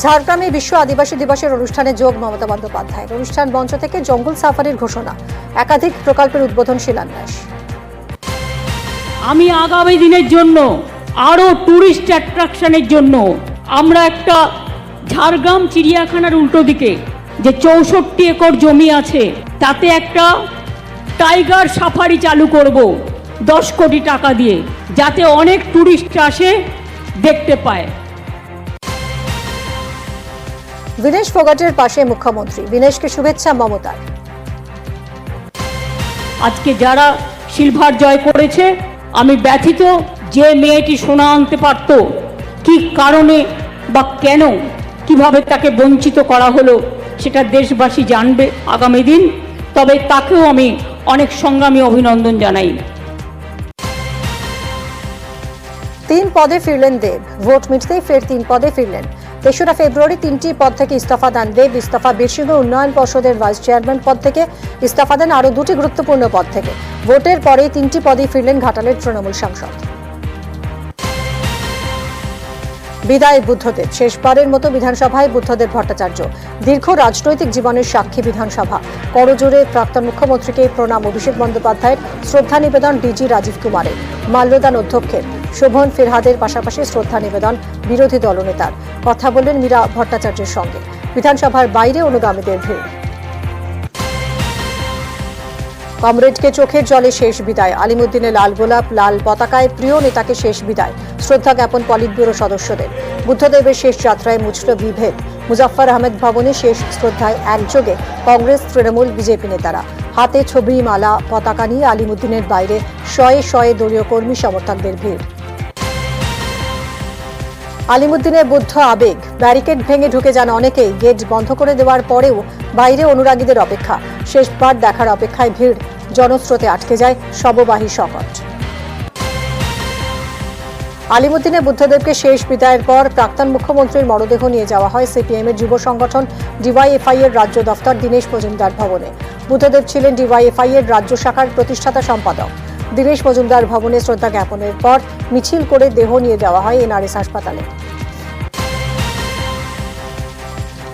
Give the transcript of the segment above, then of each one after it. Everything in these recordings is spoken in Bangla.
ঝাড়গ্রামে বিশ্ব আদিবাসী দিবসের অনুষ্ঠানে যোগ মমতা বন্দ্যোপাধ্যায়ের। অনুষ্ঠান মঞ্চ থেকে জঙ্গল সাফারির ঘোষণা, একাধিক প্রকল্পের উদ্বোধন, শিলান্যাস। আমি আগামী দিনের জন্য আরো টুরিস্ট অ্যাট্রাকশনের জন্য আমরা একটা ঝাড়গ্রাম চিড়িয়াখানার উল্টো দিকে যে 64 একর জমি আছে তাতে একটা টাইগার সাফারি চালু করব 10 কোটি টাকা দিয়ে, যাতে অনেক টুরিস্ট আসে দেখতে পায়। বিনেশ ফোগাটের পাশে মুখ্যমন্ত্রী, বিনেশকে শুভেচ্ছা মমতার। আজকে যারা সিলভার জয় করেছে আমি ব্যথিত, যে মেয়েটি সোনা আনতে পারত কি কারণে বা কেন কিভাবে তাকে বঞ্চিত করা হলো সেটা দেশবাসী জানবে আগামী দিন। তবে তাকেও আমি অনেক সংগ্রামী অভিনন্দন জানাই। 3 পদে ফিরলেন দেব, ভোট মিটতেই ফের 3 পদে ফিরলেন। 3রা ফেব্রুয়ারি 3টি পদ থেকে ইস্তফা দেন দেব। ইস্তফা বীরসিংহ উন্নয়ন পর্ষদের ভাইস চেয়ারম্যান পদ থেকে, ইস্তফা দেন আরও 2টি গুরুত্বপূর্ণ পদ থেকে। ভোটের পরে 3টি পদেই ফিরলেন ঘাটালের তৃণমূল সাংসদ। বিদায় বুদ্ধদেব, শেষবারের মতো বিধানসভায় বুদ্ধদেব ভট্টাচার্য। দীর্ঘ রাজনৈতিক জীবনের সাক্ষী বিধানসভা। করজোড়ে প্রাক্তন মুখ্যমন্ত্রীকে প্রণাম অভিষেক বন্দ্যোপাধ্যায়ের, শ্রদ্ধা নিবেদন ডিজি রাজীব কুমারের, মাল্যদান অধ্যক্ষের শোভন ফিরহাদের, পাশাপাশি শ্রদ্ধা নিবেদন বিরোধী দলনেতার। কথা বললেন মীরা ভট্টাচার্যের সঙ্গে। বিধানসভার বাইরে অনুগামীদের ভিড়। কমরেডকে চোখের জলে শেষ বিদায়। আলিমুদ্দিনে লাল গোলাপ, লাল পতাকায় প্রিয় নেতাকে শেষ বিদায়। শ্রদ্ধা জ্ঞাপন পলিট ব্যুরো সদস্যদের। বুদ্ধদেবের শেষ যাত্রায় মুছল বিভেদ। মুজাফফর আহমেদ ভবনে শেষ শ্রদ্ধায় একযোগে কংগ্রেস, তৃণমূল, বিজেপি নেতারা। হাতে ছবি, মালা, পতাকা নিয়ে আলিমুদ্দিনের বাইরে শয়ে শয়ে দলীয় কর্মী সমর্থকদের ভিড়। আলিমুদ্দিনে বুদ্ধ আবেগ, ব্যারিকেড ভেঙে ঢুকে যান অনেকেই। গেট বন্ধ করে দেওয়ার পরেও বাইরে অনুরাগীদের অপেক্ষা। শেষবার দেখার অপেক্ষায় ভিড়, জনস্রোতে আটকে যায় শববাহী শকট। আলিমুদ্দিনে বুদ্ধদেবকে শেষ বিদায়ের পর প্রাক্তন মুখ্যমন্ত্রীর মরদেহ নিয়ে যাওয়া হয় সিপিএম এর যুব সংগঠন ডিওয়াইএফআই এর রাজ্য দফতর দীনেশ মজুমদার ভবনে। বুদ্ধদেব ছিলেন ডিওয়াইএফআই এর রাজ্য শাখার প্রতিষ্ঠাতা সম্পাদক। দীনেশ মজুমদার ভবনে শ্রদ্ধা জ্ঞাপনের পর মিছিল করে দেহ নিয়ে যাওয়া হয় এনআরএস হাসপাতালে।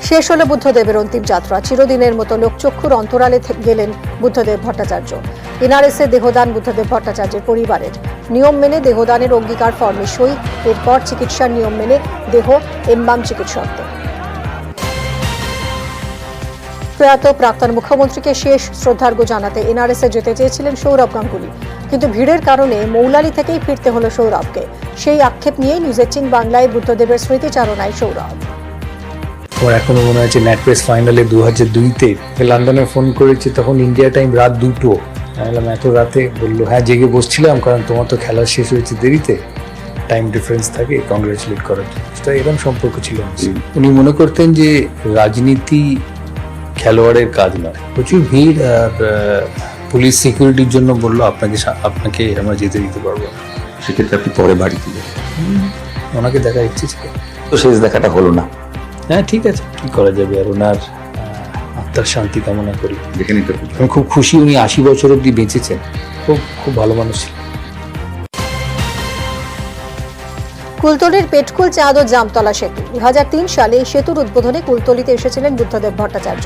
শেষ হলো বুদ্ধদেবের অন্তিম যাত্রা। চিরদিনের মতো লোকচক্ষুর অন্তরালে গেলেন বুদ্ধদেব ভট্টাচার্য। এনআরএসে দেহদান বুদ্ধদেব ভট্টাচার্যের পরিবারের। নিয়ম মেনে দেহদানের অঙ্গীকার ফর্মে সই। এরপর চিকিৎসার নিয়ম মেনে দেহ এমবাম চিকিৎসকদের। প্রয়াত প্রাক্তন মুখ্যমন্ত্রীকে শেষ শ্রদ্ধার্ঘ্য জানাতে এনআরএসে যেতে চেয়েছিলেন সৌরভ গাঙ্গুলি, কিন্তু ভিড়ের কারণে মৌলালি থেকেই ফিরতে হলো সৌরভকে। সেই আক্ষেপ নিয়ে নিউজ 18 বাংলায় বুদ্ধদেবের স্মৃতিচারণায় সৌরভ। আমার এখনো মনে হচ্ছে ন্যাটপ্রেস ফাইনালে 2002-তে লন্ডনে ফোন করেছি, তখন ইন্ডিয়া টাইম রাত 2টো। বললাম এত রাতে? বললো হ্যাঁ জেগে বসছিলাম, কারণ তোমার তো খেলা শেষ হয়েছে দেরিতে, টাইম ডিফারেন্স থাকে, কংগ্রেচুলেট করার জন্য। এরকম সম্পর্ক ছিল। উনি মনে করতেন যে রাজনীতি খেলোয়াড়ের কাজ নয়। প্রচুর ভিড় আর পুলিশ সিকিউরিটির জন্য বললো আপনাকে আমরা যেতে দিতে পারবো না। সেক্ষেত্রে আপনি পরে বাড়ি দিলেন? ওনাকে দেখার ইচ্ছে ছিল, তো শেষ দেখাটা হলো না। হ্যাঁ ঠিক আছে, কি করা যাবে। আর ওনার আত্মার শান্তি কামনা করি। দেখে নিতে আমি খুব খুশি, উনি 80 বছর অব্দি বেঁচেছেন। খুব ভালো মানুষ ছিলেন। কুলতলির পেটকুল চাঁদ ও জামতলা সেতু। 2003 সালে এই সেতুর উদ্বোধনে কুলতলিতে এসেছিলেন বুদ্ধদেব ভট্টাচার্য।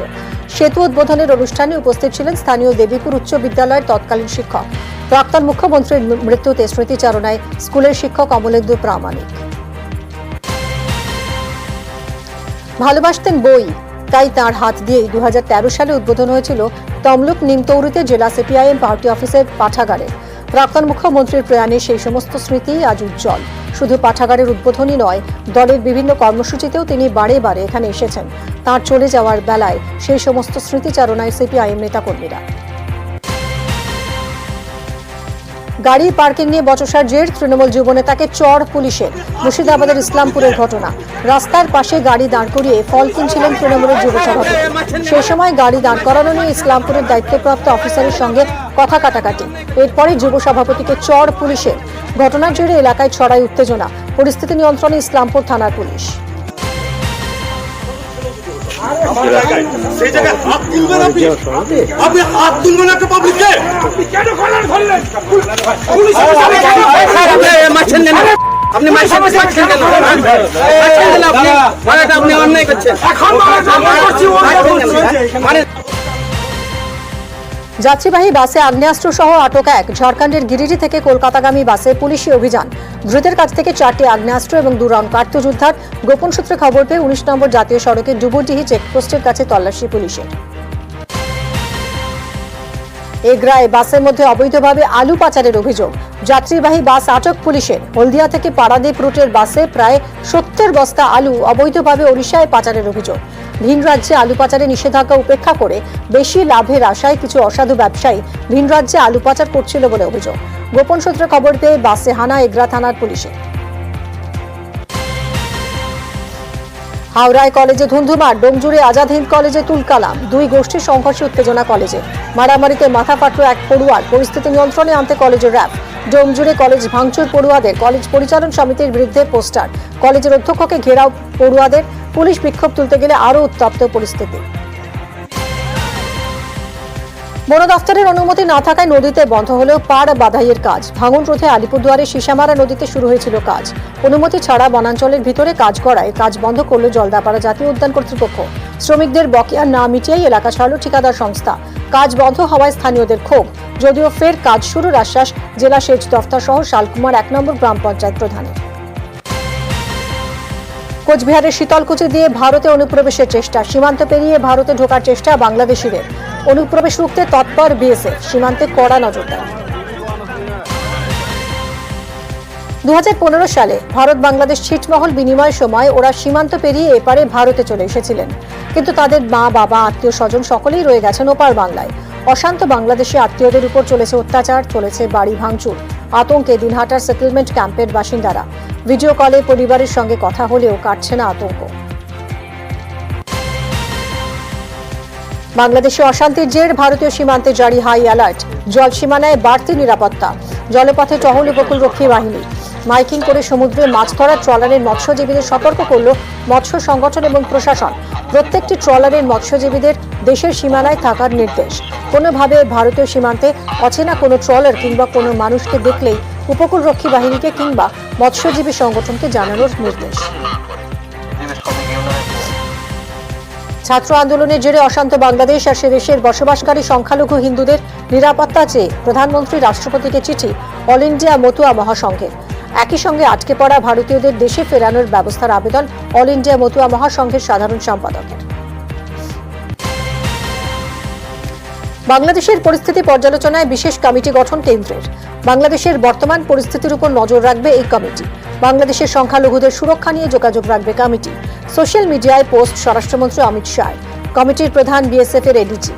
সেতু উদ্বোধনের অনুষ্ঠানে উপস্থিত ছিলেন স্থানীয় দেবীপুর উচ্চ বিদ্যালয়ের তৎকালীন শিক্ষক। প্রাক্তন মুখ্যমন্ত্রীর মৃত্যুতে স্মৃতিচারণায় স্কুলের শিক্ষক অমলেন্দু প্রামাণিক। ভালোবাসতেন বই, তাই তাঁর হাত দিয়েই 2013 সালে উদ্বোধন হয়েছিল তমলুক নিমতৌরিতে জেলা সিপিআইএম পার্টি অফিসের পাঠাগারে। প্রাক্তন মুখ্যমন্ত্রীর প্রয়াণে সেই সমস্ত স্মৃতি আজ উজ্জ্বল। শুধু পাঠাগারের উদ্বোধনই নয়, দলের বিভিন্ন কর্মসূচিতেও তিনি বারে বারে এখানে এসেছেন। তাঁর চলে যাওয়ার বেলায় সেই সমস্ত স্মৃতিচারণায় সিপিআইএম নেতাকর্মীরা। গাড়ি পার্কিং নিয়ে বচসার জের, তৃণমূল যুবনেতাকে চড় পুলিশের। মুর্শিদাবাদের ইসলামপুরের ঘটনা। রাস্তার পাশে গাড়ি দাঁড় করিয়ে ফল কিনছিলেন তৃণমূলের যুব সভাপতি। সেই সময় গাড়ি দাঁড় করানো নিয়ে ইসলামপুরের দায়িত্বপ্রাপ্ত অফিসারের সঙ্গে কথা কাটাকাটি। এরপরে যুব সভাপতিকে চড় পুলিশের। ঘটনার জেরে এলাকায় ছড়ায় উত্তেজনা। পরিস্থিতি নিয়ন্ত্রণে ইসলামপুর থানার পুলিশ। সেই জায়গায় হাত তুলবেন আপনি হাত তুলবেন একটা পাবলিককে কেন কলার ধরলেন পুলিশ আপনি মারছেন কেন আপনি অন্যায় করছেন এখন যাত্রীবাহী বাসে আগ্নেয়াস্ত্র সহ আটক এক। ঝাড়খণ্ডের গিরিডি থেকে কলকাতাগামী বাসে পুলিশি অভিযান। ধৃতের কাছ থেকে 4টি আগ্নেয়াস্ত্র এবং 2 রাউন্ড কার্তুজ উদ্ধার। গোপন সূত্রে খবর পেয়ে 19 নম্বর জাতীয় সড়কে ডুবুডিহি চেকপোস্টের কাছে তল্লাশি পুলিশের। এগরায় বাসের মধ্যে অবৈধভাবে আলু পাচারের অভিযোগ। যাত্রীবাহী বাস আটক পুলিশের। হলদিয়া থেকে পারাদীপ রুটের বাসে প্রায় 70 বস্তা আলু অবৈধভাবে ওড়িশায় পাচারের অভিযোগ। ভিন রাজ্যে আলু পাচারে নিষেধাজ্ঞা উপেক্ষা করে বেশি লাভের আশায় কিছু অসাধু ব্যবসায়ী ভিন রাজ্যে আলু পাচার করছিল বলে অভিযোগ। গোপন সূত্রে খবর পেয়ে বাসে হানা এগরা থানার পুলিশে। হাওড়ায় কলেজে ধুন্ধুমার। ডোমজুড়ে আজাদ হিন্দ কলেজে তুলকালাম। 2 গোষ্ঠীর সংঘর্ষে উত্তেজনা কলেজে। মারামারিতে মাথা ফাটল এক পড়ুয়ার। পরিস্থিতি নিয়ন্ত্রণে আনতে কলেজের র্যাব। ডোমজুড়ে কলেজ ভাঙচুর পড়ুয়াদের। কলেজ পরিচালন সমিতির বিরুদ্ধে পোস্টার। কলেজের অধ্যক্ষকে ঘেরাও পড়ুয়াদের। পুলিশ বিক্ষোভ তুলতে গেলে আরও উত্তপ্ত পরিস্থিতি। বন দফতরের অনুমতি না থাকায় নদীতে বন্ধ হলেও পাড় বাঁধাইয়ের কাজ। ভাঙন রোধে আলিপুরদুয়ারের সিসামারা নদীতে শুরু হয়েছিল কাজ। অনুমতি ছাড়া বনাঞ্চলের ভিতরে কাজ করায় কাজ বন্ধ করল জলদাপাড়া জাতীয় উদ্যান কর্তৃপক্ষ। শ্রমিকদের বকেয়া না মিটিয়েই এলাকা ছাড়ল ঠিকাদার সংস্থা। কাজ বন্ধ হওয়ায় স্থানীয়দের ক্ষোভ। যদিও ফের কাজ শুরুর আশ্বাস জেলা সেচ দফতর সহ শালকুমার 1 নম্বর গ্রাম পঞ্চায়েত প্রধানের। কোচবিহারের শীতলকুচি দিয়ে ভারতে অনুপ্রবেশের চেষ্টা। সীমান্ত পেরিয়ে ভারতে ঢোকার চেষ্টা বাংলাদেশিদের। অনুপ্রবেশ রুখতে তৎপর বিএসএফ। সীমান্তে কড়া নজরদারি। 2015 সালে ভারত বাংলাদেশ ছিটমহল বিনিময়ের সময় ওরা সীমান্ত পেরিয়ে এপারে ভারতে চলে এসেছিলেন, কিন্তু তাদের মা বাবা আত্মীয় স্বজন সকলেই রয়ে গেছেন ওপার বাংলায়। অশান্ত বাংলাদেশি আত্মীয়দের উপর চলেছে অত্যাচার, চলেছে বাড়ি ভাঙচুর। আতঙ্কে দিনহাটার সেটেলমেন্ট ক্যাম্পের বাসিন্দারা। ভিডিও কলে পরিবারের সঙ্গে কথা হলেও কাটছে না আতঙ্ক। বাংলাদেশে অশান্তির জের ভারতীয় সীমান্তে জারি হাই অ্যালার্ট। জল সীমানায় বাড়তি নিরাপত্তা। জলপথে টহল উপকূলরক্ষী বাহিনী। মাইকিং করে সমুদ্রে মাছ ধরার ট্রলারের মৎস্যজীবীদের সতর্ক করল মৎস্য সংগঠন এবং প্রশাসন। প্রত্যেকটি ট্রলারের মৎস্যজীবীদের দেশের সীমানায় থাকার নির্দেশ। কোনোভাবে ভারতীয় সীমান্তে অচেনা কোনো ট্রলার কিংবা কোনো মানুষকে দেখলেই উপকূলরক্ষী বাহিনীকে কিংবা মৎস্যজীবী সংগঠনকে জানানোর নির্দেশ। ছাত্র আন্দোলনের জেরে অশান্ত বাংলাদেশ আর সে দেশের বসবাসকারী সংখ্যালঘু হিন্দুদের নিরাপত্তা চেয়ে প্রধানমন্ত্রী রাষ্ট্রপতিকে চিঠি অল ইন্ডিয়া মতুয়া মহাসংঘের। একই সঙ্গে আটকে পড়া ভারতীয়দের দেশে ফেরানোর ব্যবস্থার আবেদন অল ইন্ডিয়া মতুয়া মহাসংঘের সাধারণ সম্পাদকের। বাংলাদেশের পরিস্থিতি পর্যালোচনায় বিশেষ কমিটি গঠন কেন্দ্রের। বাংলাদেশের বর্তমান পরিস্থিতির উপর নজর রাখবে এই কমিটি। বাংলাদেশের সংখ্যালঘুদের সুরক্ষা নিয়ে যোগাযোগ রাখবে কমিটি। সোশ্যাল মিডিয়ায় পোস্ট স্বরাষ্ট্রমন্ত্রী অমিত শাহ। কমিটির প্রধান বিএসএফ এর এডিজি।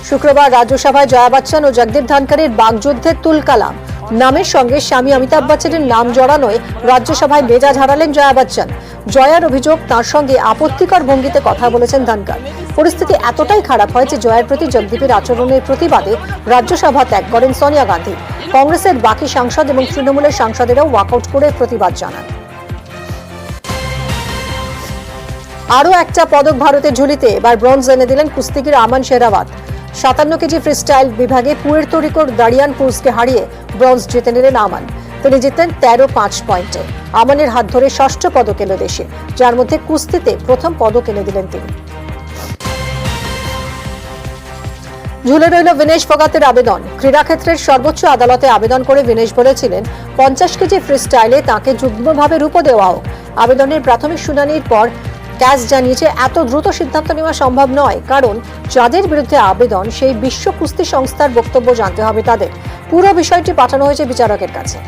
শুক্রবার রাজ্যসভায় জয়া বচ্চন ও জগদীপ ধনখড়ের বাগযুদ্ধে তুলকালাম। নামের সঙ্গে স্বামী অমিতাভ বচ্চনের নাম জড়ানোয় রাজ্যসভায় মেজাজ হারালেন জয়া বচ্চন। জয়ার অভিযোগ, তার সঙ্গে আপত্তিকর ভঙ্গিতে কথা বলেছেন ধনখড়। পরিস্থিতি এতটাই খারাপ হয় যে জয়ার প্রতি জগদীপের আচরণের প্রতিবাদে রাজ্যসভা ত্যাগ করেন সোনিয়া গান্ধী। কংগ্রেসের বাকি সাংসদ এবং তৃণমূলের সাংসদেরাও ওয়াকআউট করে প্রতিবাদ জানান। আরও একটা পদক ভারতের ঝুলিতে। এবার ব্রোঞ্জ এনে দিলেন কুস্তিগির আমান শেরাওয়াত। 57 কেজি ফ্রিস্টাইল বিভাগে পুয়ের্তো রিকোর দারিয়ান ক্রুজকে হারিয়ে ব্রোঞ্জ জিতে নিলেন আমান। তিনি জিতলেন 13.5 পয়েন্টে। আমানের হাত ধরে 6ষ্ঠ পদক এলো দেশে, যার মধ্যে কুস্তিতে প্রথম পদক এনে দিলেন তিনি। ঝুলে রইল বিনেশ ফোগাতের আবেদন। ক্রীড়াক্ষেত্রের সর্বোচ্চ আদালতে আবেদন করে বিনেশ বলেছিলেন 50 কেজি ফ্রিস্টাইলে তাঁকে যুগ্মভাবে রূপো দেওয়া হোক। আবেদনের প্রাথমিক শুনানির পর ক্যাস জানিয়েছে এত দ্রুত সিদ্ধান্ত নেওয়া সম্ভব নয়, কারণ যাদের বিরুদ্ধে আবেদন সেই বিশ্ব কুস্তি সংস্থার বক্তব্য জানতে হবে তাদের। পুরো বিষয়টি পাঠানো হয়েছে বিচারকের কাছে।